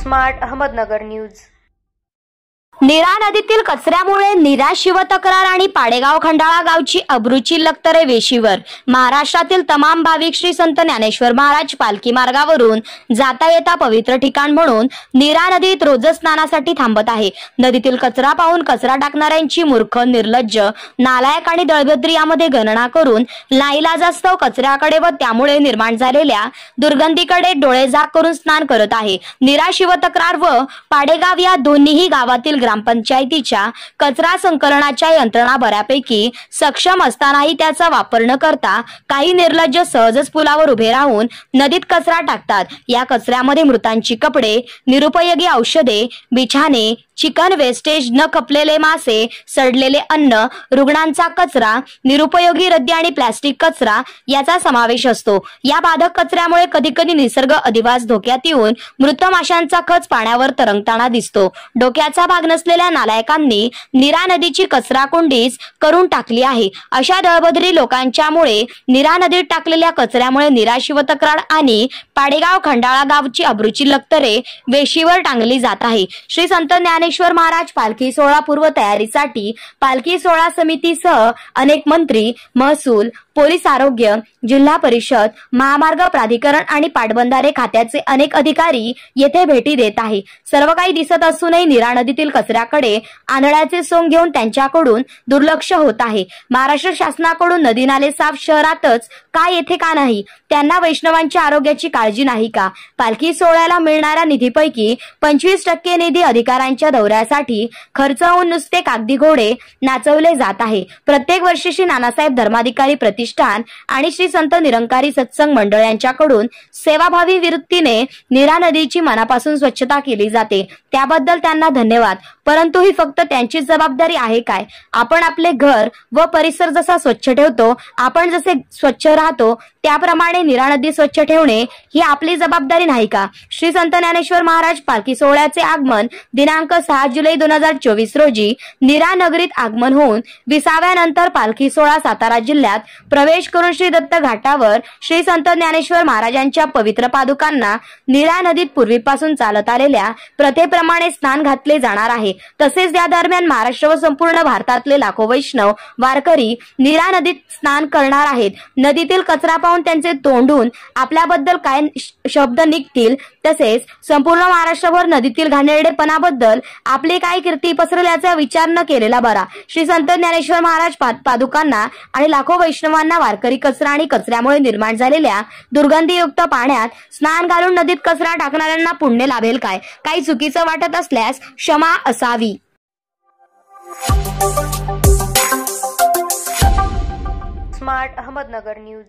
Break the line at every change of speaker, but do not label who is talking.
Smart Ahmednagar news.
Nira नदीतील कचऱ्यामुळे नीरा शिवतक्रार आणि पाडेगाव खंडाळा गावची अब्रूची लखतरे वेशीवर। महाराष्ट्रातील तमाम भाविक श्री संत ज्ञानेश्वर महाराज पालखी मार्गावरून जाता येता पवित्र ठिकाण म्हणून नीरा नदीत रोज स्नानासाठी थांबत आहे। नदीतील कचरा पाहून कचरा टाकणाऱ्यांची मूर्ख, निर्लज्ज, नालायक आणि दळभद्री यामध्ये गणना करून नाईलाजास्तव कचऱ्याकडे व त्यामुळे निर्माण झालेल्या दुर्गंधीकडे डोळे झाक करून स्नान करत आहे। नीरा शिवतक्रार व पाडेगाव या दोन्हीही गावातील ग्रामपंचायतीच्या कचरा संकलनाच्या यंत्रणा बऱ्यापैकी सक्षम असतानाही त्याचा वापर न करता काही निर्लज्ज सहजच पुलावर उभे राहून नदीत कचरा टाकतात। या कचऱ्यामध्ये मृतांची कपडे, निरुपयोगी औषधे, बिछाने, चिकन वेस्टेज, न खपलेले मासे, सडलेले अन्न, रुग्णांचा कचरा, निरुपयोगी रद्दी आणि प्लास्टिक कचरा याचा समावेश असतो। या बाधक कचऱ्यामुळे कधी कधी निसर्ग अधिवास धोक्यात येऊन मृत माशांचा खच पाण्यावर तरंगताना दिसतो। डोक्याचा भाग नसलेल्या नालायकांनी नीरा नदीची कचरा कोंडीच करून टाकली आहे। अशा दळभद्री लोकांच्यामुळे नीरा नदीत टाकलेल्या कचऱ्यामुळे नीरा शिवतक्रार आणि पाडेगाव खंडाळा गावची अब्रूची लखतरे वेशीवर टांगली जात आहे। श्री संत ज्ञानेश्वर महाराज पालखी सोहळा पूर्व तयारीसाठी पालखी सोहळा समितीसह अनेक मंत्री, महसूल, पोलीस, आरोग्य, जिल्हा परिषद, महामार्ग प्राधिकरण आणि पाटबंधारे खात्याचे अनेक अधिकारी येथे भेटी देत आहे। सर्व काही दिसत असूनही नीरा नदीतील कचऱ्याकडे आंधळ्याचे सोंग घेऊन त्यांच्याकडून दुर्लक्ष होत आहे। महाराष्ट्र शासनाकडून नदी नाले साफ शहरातच का येथे का नाही? त्यांना वैष्णवांच्या आरोग्याची काळजी नाही का? पालखी सोहळ्याला मिळणाऱ्या निधीपैकी 25% निधी अधिकाऱ्यांच्या दौऱ्यासाठी खर्च होऊन नुसते कागदी घोडे नाचवले जात आहे। प्रत्येक वर्षी श्री नानासाहेब धर्माधिकारी प्रतिष्ठान आणि श्री संत निरंकारी सत्संग मंडळ यांच्याकडून सेवाभावी वृत्तीने नीरा नदीची मनापासून स्वच्छता केली जाते, त्याबद्दल त्यांना धन्यवाद। परंतु ही फक्त त्यांची जबाबदारी आहे काय? आपण आपले घर व परिसर जसा स्वच्छ ठेवतो, आपण जसे स्वच्छ राहतो त्याप्रमाणे नीरा नदी स्वच्छ ठेवणे ही आपली जबाबदारी नाही का? श्री संत ज्ञानेश्वर महाराज पालखी सोहळ्याचे आगमन दिनांक 6 जुलै 2024 रोजी नीरा नगरीत आगमन होऊन 20व्या नंतर पालखी सोहळा सातारा जिल्ह्यात प्रवेश करून श्री दत्त घाटावर श्री संत ज्ञानेश्वर महाराजांच्या पवित्र पादुकांना नीरा नदीत पूर्वीपासून चालत आलेल्या प्रथेप्रमाणे स्नान घातले जाणार आहे। तसेच या दरम्यान महाराष्ट्र व संपूर्ण भारतातले लाखो वैष्णव वारकरी नीरा नदीत स्नान करणार आहेत। नदीतील कचरा पाहून त्यांचे तोंडून आपल्याबद्दल काय शब्द निघतील, तसेच संपूर्ण महाराष्ट्रभर नदीतील घाणेरडेपणाबद्दल आपली काय कीर्ती पसरेल याचा विचार न केलेला बरा। श्री संत ज्ञानेश्वर महाराज पादुकांना आणि लाखो वैष्णवांना वारकरी कचरा आणि कचऱ्यामुळे निर्माण झालेल्या दुर्गंधीयुक्त पाण्यात स्नान घालून नदीत कचरा टाकणाऱ्यांना पुण्य लाभेल काय? काही चुकीचं वाटत असल्यास क्षमा असावी।
Smart Ahmednagar news.